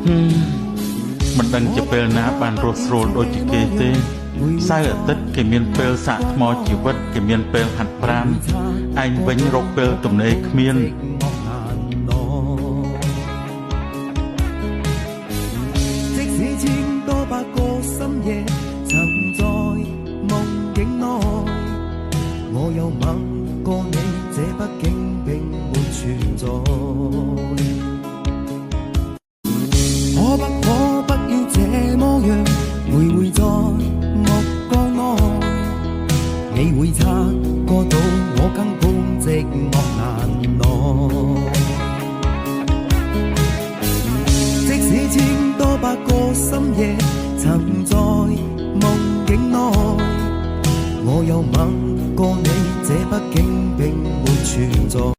មិនដឹងជាពេលណាបានរស់ស្រួលដូចជាគេទេសៅរ៍អាទិត្យគេមានពេលសាកថ្មជីវិតគេមានពេលហាត់ប្រាណឯងវិញរកពេលទំនេរគ្មាន即使千多百個深夜曾在夢境內，我有吻過你，這北京並沒存在。可不要這麼樣徘徊在目光內，你會察覺到我根本寂寞難耐。即使千多百個深夜曾在夢境內，我有吻過你，這北京並沒存在。